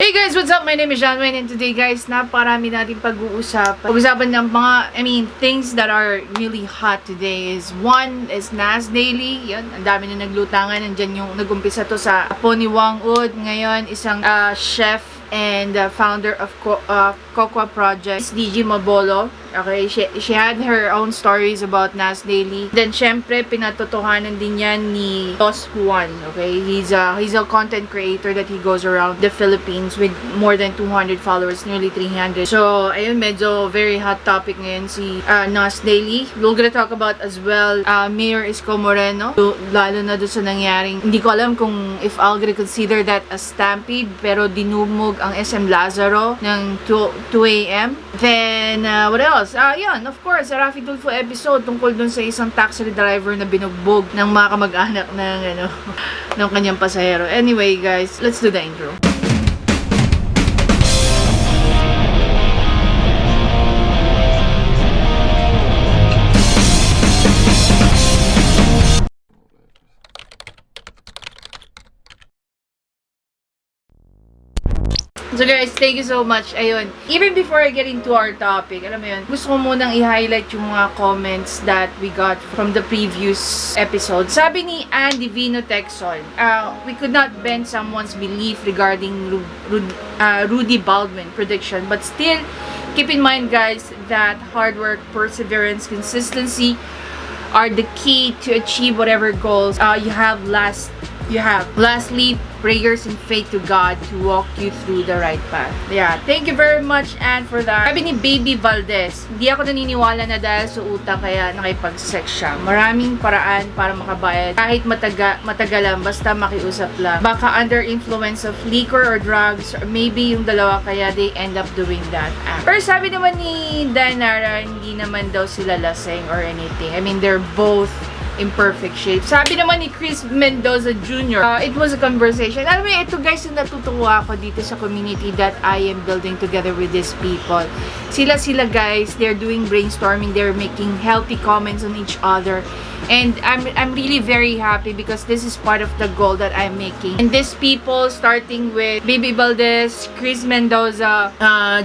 Hey guys, what's up? My name is Juan, and today guys, naparami natin pag-uusapan ng mga, things that are really hot today is one is Nas Daily. Yan, ang dami na naglutangan. Nandyan yung nag-umpisa to sa apo ni Whang. Ngayon, isang chef and founder of Cocoa Project, DJ Mabulo. Okay, she had her own stories about Nas Daily. Then, syempre, pinatotohanan din yan ni Boss Juan. Okay, he's a content creator that he goes around the Philippines with more than 200 followers, nearly 300. So, ayun, medyo very hot topic ngayon si Nas Daily. We're gonna talk about as well Mayor Isko Moreno. So, lalo na doon sa nangyaring, hindi ko alam kung if I'll gonna consider that a stampede, pero dinumog ang SM Lazaro ng 2 a.m. Then, what else? Yun, of course, a Fe Patulfo episode tungkol dun sa isang taxi driver na binugbog ng mga kamag-anak ng kanyang pasahero. Anyway, guys, let's do the intro. So guys, thank you so much. Ayun, even before I get into our topic, alam mo yun, gusto ko munang i-highlight yung mga comments that we got from the previous episode. Sabi ni Andy Vino Texon, we could not bend someone's belief regarding Rudy Baldwin prediction, but still, keep in mind guys, that hard work, perseverance, consistency are the key to achieve whatever goals you have. Lastly, prayers and faith to God to walk you through the right path. Yeah, thank you very much, Anne, for that. Sabi ni Baby Valdez, hindi ako naniniwala na dahil sa utang kaya nakipag-sex siya. Maraming paraan para makabayad. Kahit matagalan, basta makiusap lang. Baka under influence of liquor or drugs, or maybe yung dalawa kaya they end up doing that act. Pero sabi naman ni Danara, hindi naman daw sila lasing or anything. They're both in perfect shape. Sabi naman ni Chris Mendoza Jr., it was a conversation. Alam mo, ito guys, yung natutuwa ako dito sa community that I am building together with these people. Sila guys, they're doing brainstorming, they're making healthy comments on each other. And I'm really very happy because this is part of the goal that I'm making. And these people, starting with Baby Valdez, Chris Mendoza,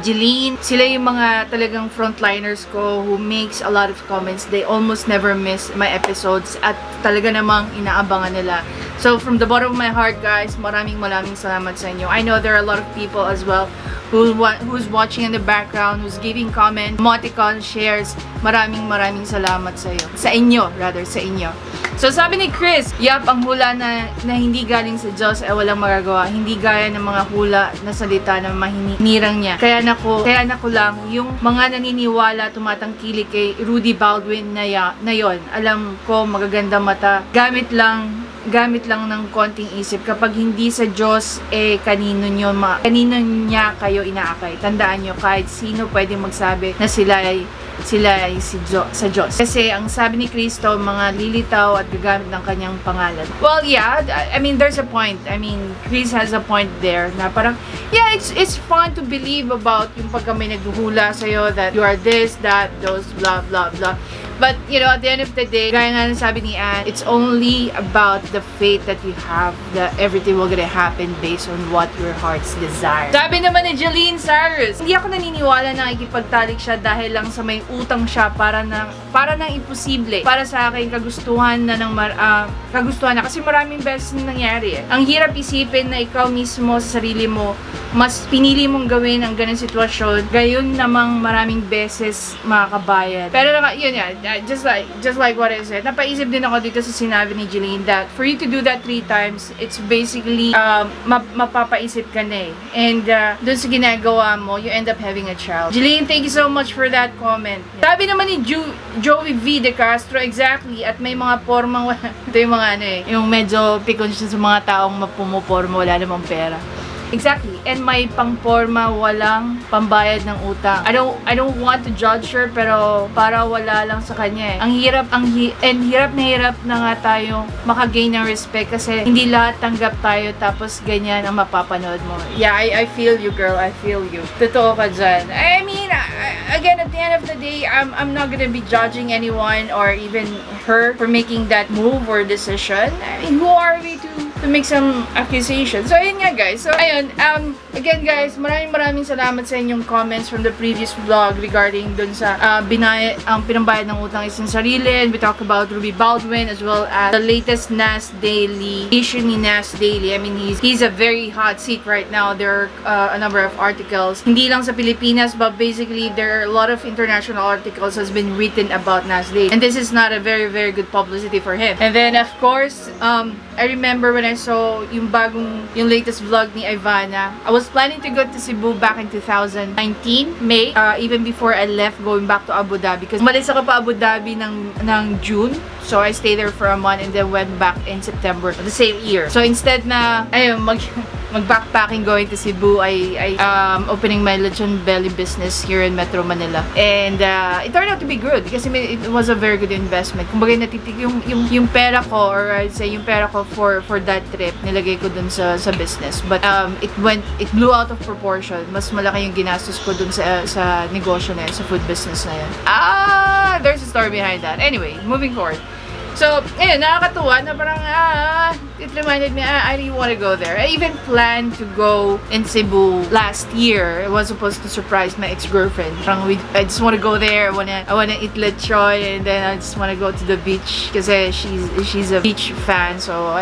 Jeline, sila yung mga talagang frontliners ko who makes a lot of comments. They almost never miss my episodes at talaga namang inaabangan nila. So from the bottom of my heart guys, maraming salamat sa inyo. I know there are a lot of people as well who's watching in the background, who's giving comment, emoticon, shares. Maraming salamat sa iyo. Sa inyo. So sabi ni Chris, yap, ang hula na hindi galing sa Diyos ay walang magagawa. Hindi gaya ng mga hula na salita na mahinirang niya. Kaya nako lang, yung mga naniniwala tumatangkilik kay Rudy Baldwin na yon. Alam ko magaganda mata. Gamit lang ng konting isip. Kapag hindi sa Diyos, kanino niya kayo inaakay. Tandaan nyo, kahit sino pwedeng magsabi na sila ay sa Diyos. Kasi ang sabi ni Kristo, mga lilitaw at gagamit ng kanyang pangalan. Well, yeah, there's a point. Chris has a point there na parang, yeah, it's fun to believe about yung pagka may naghuhula sa'yo that you are this, that, those, blah, blah, blah. But, at the end of the day, gaya nga sabi ni Anne, it's only about the faith that you have that everything will gonna happen based on what your heart's desire. Sabi naman ni Jeline Cyrus, hindi ako naniniwala na ikipagtalik siya dahil lang sa may utang siya para nang imposible. Para sa akin, kagustuhan na kasi maraming beses na nangyari. Ang hirap isipin na ikaw mismo sa sarili mo, mas pinili mong gawin ang ganang sitwasyon, gayon namang maraming beses makakabayad. Pero yun yan, just like what I said, napaisip din ako dito sa sinabi ni Jeline that for you to do that 3 times, it's basically mapapaisip ka na eh. And dun sa ginagawa mo, you end up having a child. Jeline, thank you so much for that comment. Sabi naman ni Joey V. De Castro, exactly, at may mga formang ito yung mga yung medyo pikon siya sa mga taong mapumoporma, wala namang pera. Exactly. And may pangporma, walang pambayad ng utang. I don't want to judge her, pero para wala lang sa kanya eh. Ang hirap na hirap na nga tayo makagain ng respect kasi hindi lahat tanggap tayo tapos ganyan ang mapapanood mo. Yeah, I feel you, girl. I feel you. Totoo ka dyan. Again, at the end of the day, I'm not gonna be judging anyone or even her for making that move or decision. Who are we to to make some accusations. So, ayun nga guys. So, ayun, again guys, maraming salamat sa inyong comments from the previous vlog regarding dun sa ang pinambayad ng utang is yung sarili. And we talk about Ruby Baldwin as well as the latest Nas Daily issue ni Nas Daily. I mean, he's a very hot seat right now. There are a number of articles. Hindi lang sa Pilipinas, but basically there are a lot of international articles has been written about Nas Daily. And this is not a very good publicity for him. And then of course, I remember when I saw yung latest vlog ni Ivana. I was planning to go to Cebu back in 2019, May, even before I left going back to Abu Dhabi. Because umalis ako pa Abu Dhabi ng June. So I stayed there for a month and then went back in September the same year. So instead na, ayun, mag-backpacking going to Cebu, I opening my lechon belly business here in Metro Manila. And it turned out to be good because it was a very good investment. Kumbaga natitig yung pera ko, or I'd say yung pera ko for that trip, nilagay ko dun sa business. But it blew out of proportion. Mas malaki yung ginastos ko dun sa negosyo na yun, sa food business na yun. There's a story behind that. Anyway, moving forward. So, ayun, nakakatuwa na parang, it reminded me, I really want to go there. I even planned to go in Cebu last year. I was supposed to surprise my ex-girlfriend. I just want to go there. I wanna eat lechon, and then I just want to go to the beach kasi she's a beach fan. So,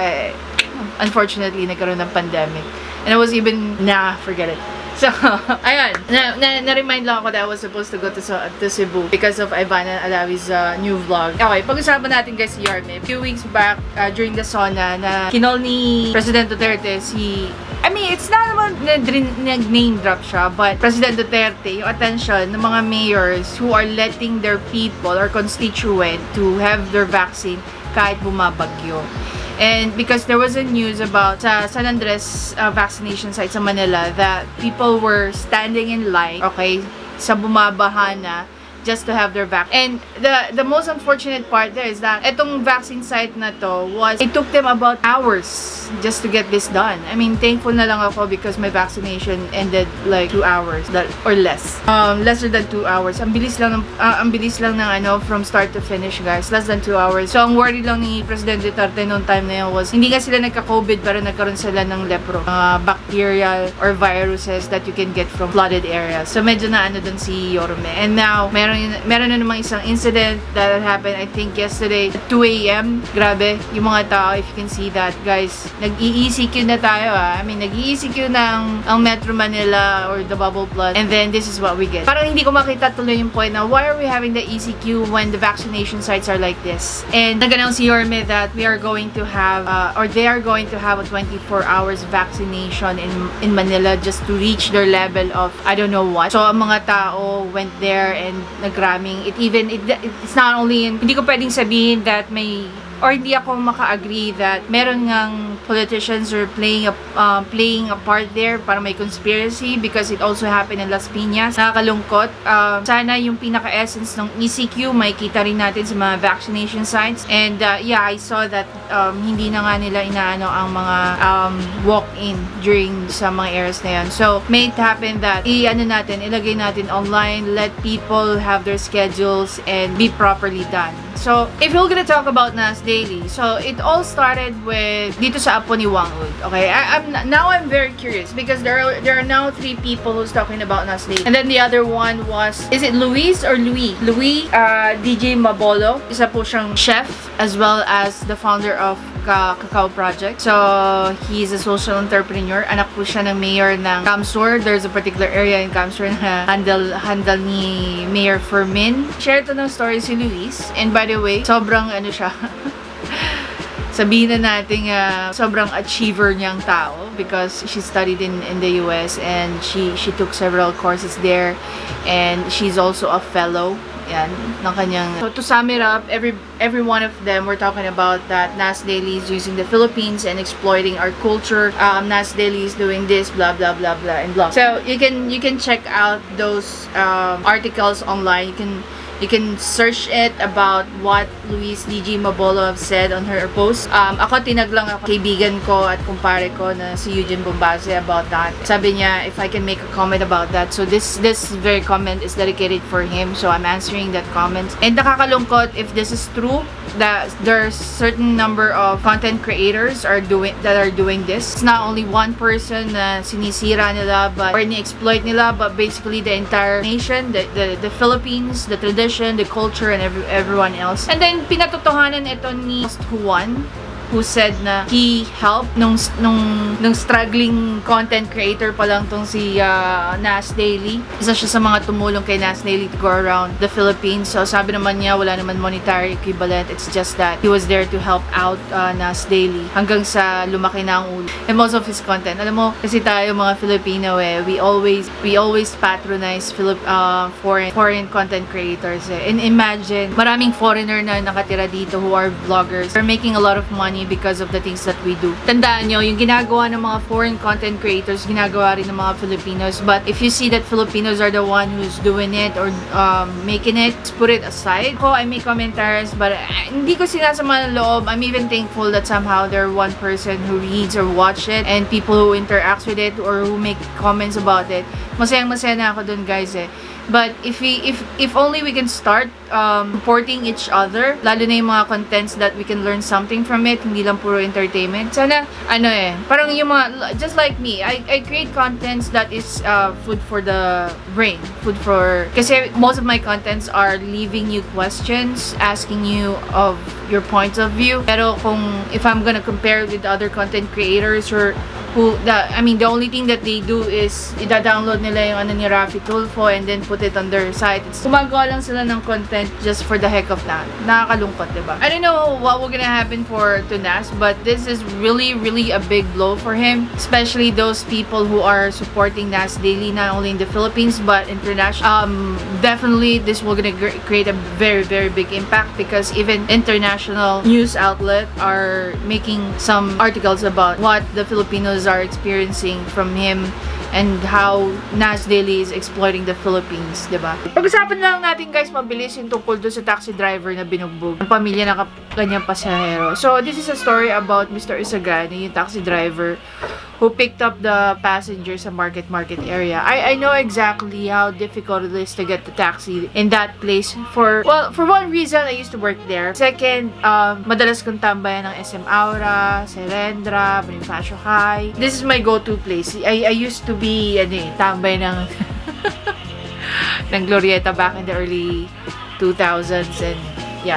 unfortunately, nagkaroon ng pandemic. And I was even, forget it. So, ayun, na-remind lang ako that I was supposed to go to Cebu because of Ivana and Alawi's new vlog. Okay, pag-usapan natin guys si Yorme. A few weeks back, during the sauna, na kinol ni President Duterte it's not about nag-name drop siya, but President Duterte, yung attention ng mga mayors who are letting their people or constituent to have their vaccine kahit bumabagyo. And because there was a news about sa San Andres vaccination site sa Manila that people were standing in line, okay, sa bumabaha na just to have their vaccine. And the most unfortunate part there is that etong vaccine site na to it took them about hours just to get this done. I mean, thankful na lang ako because my vaccination ended like 2 hours or less. Lesser than 2 hours. Ang bilis lang ng from start to finish, guys. Less than 2 hours. So, ang worry lang ni President Duterte noong time na yun was hindi nga sila nagka-COVID pero nagkaroon sila ng lepro. Bacterial or viruses that you can get from flooded areas. So, medyo na dun si Yorme. And now, meron na namang isang incident that happened, I think yesterday at 2 a.m. Grabe, yung mga tao, if you can see that, guys, nag-ECQ na tayo I mean, nag-ECQ ng ang Metro Manila or the bubble flood, and then this is what we get. Parang hindi ko makita tuloy yung point na why are we having the ECQ when the vaccination sites are like this? And nag-announce si Yorme that we are going to have or they are going to have a 24 hours vaccination in Manila just to reach their level of I don't know what. So ang mga tao went there and nagraming. It's not only hindi ko pwedeng sabihin that hindi ako maka-agree that meron ngang politicians are playing a part there para may conspiracy because it also happened in Las Piñas. Nakakalungkot. Sana yung pinaka-essence ng ECQ may kita rin natin sa mga vaccination sites. And I saw that hindi na nga nila inaano ang mga walk-in during sa mga areas na yan. So, may it happen that ilagay natin online, let people have their schedules and be properly done. So, if we're gonna talk about Nas Daily, so it all started with dito sa apo ni Whang. Okay, I'm very curious because there are now 3 people who's talking about Nas Daily, and then the other one was, is it Luis or Louis? Louis, DJ Mabulo, isa po siyang chef as well as the founder of Cacao Project. So, he's a social entrepreneur. Anak po siya ng mayor ng Camsur. There's a particular area in Camsur na handle ni Mayor Fermin. Share to ng story si Luis. And by the way, sobrang siya. Sabihin na natin sobrang achiever niyang tao because she studied in the US and she took several courses there, and she's also a fellow ng kanyang. So to sum it up, every one of them were talking about that Nas Daily is using the Philippines and exploiting our culture. Nas Daily is doing this, blah blah blah blah and blah. So you can check out those articles online. You You can search it about what Luis DG Mabulo have said on her post. Ako tinaglang ako kaibigan ko at kumpare ko na si Eugene Bombase about that. Sabi niya if I can make a comment about that. So this very comment is dedicated for him. So I'm answering that comment. And nakakalungkot if this is true that there's certain number of content creators that are doing this. It's not only one person na sinisira nila or ni-exploit nila, but basically the entire nation, the Philippines, the tradition, the culture, and everyone else. And then pinatotohanan ito ni Juan, who said na he helped nung struggling content creator pa lang tong si Nas Daily. Isa siya sa mga tumulong kay Nas Daily to go around the Philippines. So sabi naman niya wala naman monetary equivalent. It's just that he was there to help out Nas Daily hanggang sa lumaki na ang ulo. And most of his content, alam mo, kasi tayo mga Filipino we always patronize foreign content creators. And imagine, maraming foreigner na nakatira dito who are vloggers. They're making a lot of money because of the things that we do. Tandaan nyo, yung ginagawa ng mga foreign content creators, ginagawa rin ng mga Filipinos. But if you see that Filipinos are the one who's doing it or making it, put it aside. I make commentaries, but hindi ko sinasama ng loob. I'm even thankful that somehow there are one person who reads or watch it and people who interacts with it or who make comments about it. Masayang-masaya na ako dun, guys But if only we can start supporting each other, lalo na yung mga contents that we can learn something from it, hindi lang puro entertainment. Sana, parang yung mga, just like me, I create contents that is food for the brain. Kasi most of my contents are leaving you questions, asking you of your points of view. Pero if I'm gonna compare with other content creators or the only thing that they do is ida-download nila yung ni Nag Patulfo and then put it on their site. Gumagawa lang sila ng content just for the heck of that. Nakakalungkot, diba? I don't know what will gonna happen to Nas, but this is really, really a big blow for him. Especially those people who are supporting Nas daily, not only in the Philippines, but international. Definitely, this will gonna create a very, very big impact because even international news outlets are making some articles about what the Filipinos are experiencing from him and how Nas Daily is exploiting the Philippines, diba? Pag-usapan lang natin, guys, mabilis yung tungkol doon sa taxi driver na binugbog ang pamilya ng kanyang pasahero. So, this is a story about Mr. Isagani, yung taxi driver who picked up the passenger sa market area. I know exactly how difficult it is to get the taxi in that place. For one reason, I used to work there. Second, madalas kong tambayan ng SM Aura, Serendra, Bonifacio High. This is my go-to place. I used to be tambay ng ng Glorieta back in the early 2000s and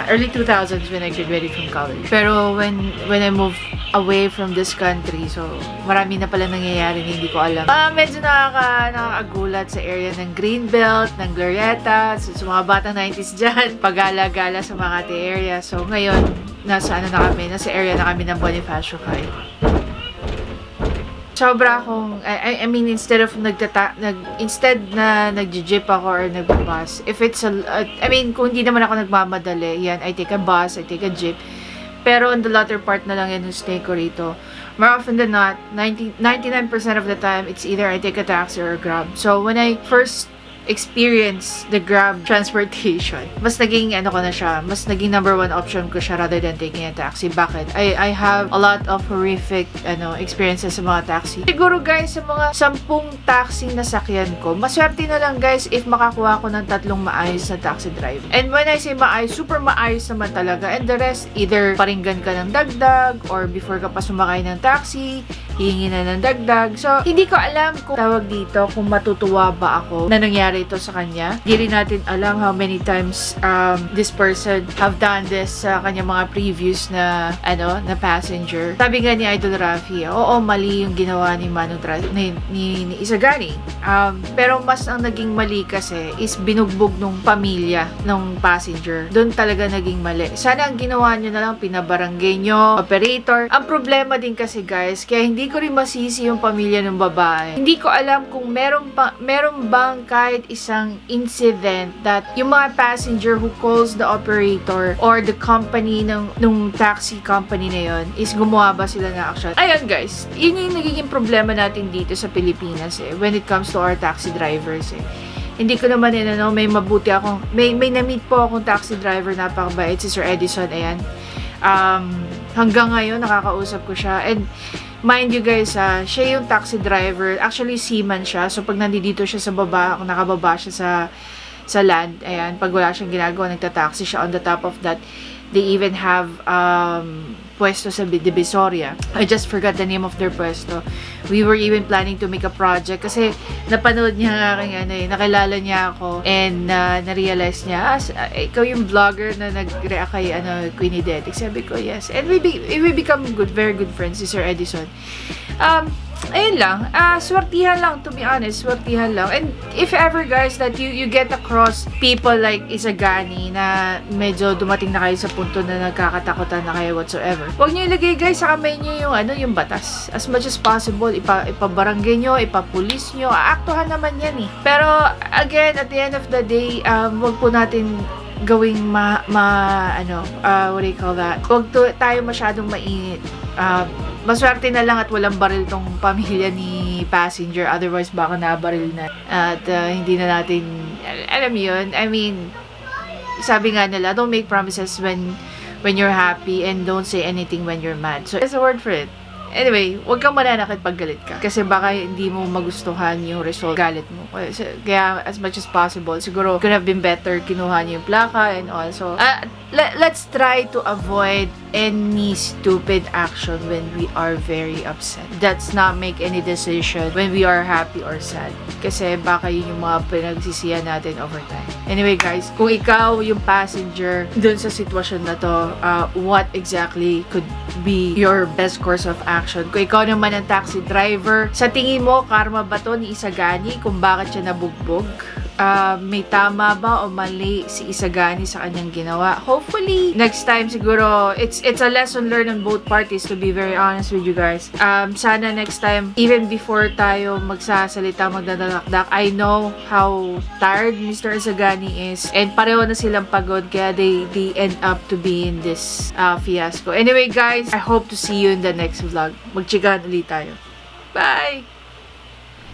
early 2000s when I graduated from college. Pero when I moved away from this country, so marami na pala nangyayari na hindi ko alam. Medyo nakakagulat sa area ng Greenbelt, ng Glorieta, so sa mga batang 90s dyan, pagala-gala sa Makati area. So ngayon, nasa area na kami ng Bonifacio High. Sobra akong, instead na nag-jeep ako or nag-bus, if it's kung hindi naman ako nagmamadali, I take a bus, I take a jeep. Pero on the latter part na lang yung stay ko rito. More often than not, 99% of the time, it's either I take a taxi or a Grab. So, when I first experience the Grab transportation, mas naging mas naging number one option ko siya rather than taking a taxi. Bakit? I have a lot of horrific experiences sa mga taxi. Siguro, guys, sa mga 10 taxi na sakyan ko, maswerte na lang, guys, if makakuha ko ng 3 maayos na taxi driver. And when I say maayos, super maayos naman talaga. And the rest, either paringgan ka ng dagdag or before ka pa sumakay ng taxi, hihingi na ng dagdag. So, hindi ko alam kung tawag dito, kung matutuwa ba ako na nangyari ito sa kanya. Hindi rin natin alam how many times this person have done this sa kanyang mga previous na passenger. Sabi nga ni Idol Rafi, oo, mali yung ginawa ni ni Isagani. Pero mas ang naging mali kasi is binugbog nung pamilya ng passenger. Doon talaga naging mali. Sana ang ginawa nyo na lang, pinabarangay nyo, operator. Ang problema din kasi, guys, kaya hindi ko rin masisi yung pamilya ng babae. Hindi ko alam kung meron bang kahit isang incident that yung mga passenger who calls the operator or the company nung taxi company na yon is gumawa ba sila ng action. Ayun, guys, yun yung nagiging problema natin dito sa Pilipinas when it comes to our taxi drivers hindi ko naman may mabuti akong, may na-meet po akong taxi driver, napakabait, si Sir Edison, ayan. Hanggang ngayon, nakakausap ko siya. And, mind you guys, siya yung taxi driver. Actually, seaman siya. So, pag nandito siya sa baba, kung nakababa siya sa land, ayan, pag wala siyang ginagawa, nagta-taxi siya. On the top of that, they even have pwesto sa Divisoria. I just forgot the name of their pwesto. We were even planning to make a project kasi napanood niya nga aking nakilala niya ako, and na-realize niya, ikaw yung vlogger na nag-react kay Queenie Dead. Sabi ko, yes. And we become very good friends, si Sir Edison. Ayun lang, swertihan lang, to be honest, swertihan lang. And if ever guys that you get across people like Isagani na medyo dumating na kayo sa punto na nagkakatakutan na kayo whatsoever, huwag niyo ilagay guys sa kamay niyo yung batas. As much as possible, ipabarangay niyo, ipapulis niyo, aaktuhan naman yan eh. Pero again, at the end of the day, huwag po natin gawing what do you call that? Huwag tayo masyadong mainit. Maswerte na lang at walang baril tong pamilya ni passenger, otherwise baka nabaril na. At hindi na natin, alam yun, I mean, sabi nga nila, don't make promises when you're happy, and don't say anything when you're mad. So, there's a word for it. Anyway, huwag kang mananakit pag galit ka. Kasi baka hindi mo magustuhan yung result galit mo. Kaya as much as possible, siguro could have been better kinuha niyo yung plaka and also, let's try to avoid any stupid action when we are very upset. Let's not make any decision when we are happy or sad. Kasi baka yun yung mga pinagsisiyan natin over time. Anyway guys, kung ikaw yung passenger dun sa sitwasyon na to, what exactly could be your best course of action? Kung ikaw naman ang taxi driver, sa tingin mo, karma ba to ni Isagani kung bakit siya nabugbog? May tama ba o mali si Isagani sa kanyang ginawa? Hopefully, next time siguro, it's a lesson learned on both parties, to be very honest with you guys. Sana next time, even before tayo magsasalita, magdadalakdak, I know how tired Mr. Isagani is, and pareho na silang pagod, kaya they end up to be in this fiasco. Anyway guys, I hope to see you in the next vlog. Magchigan ulit tayo. Bye!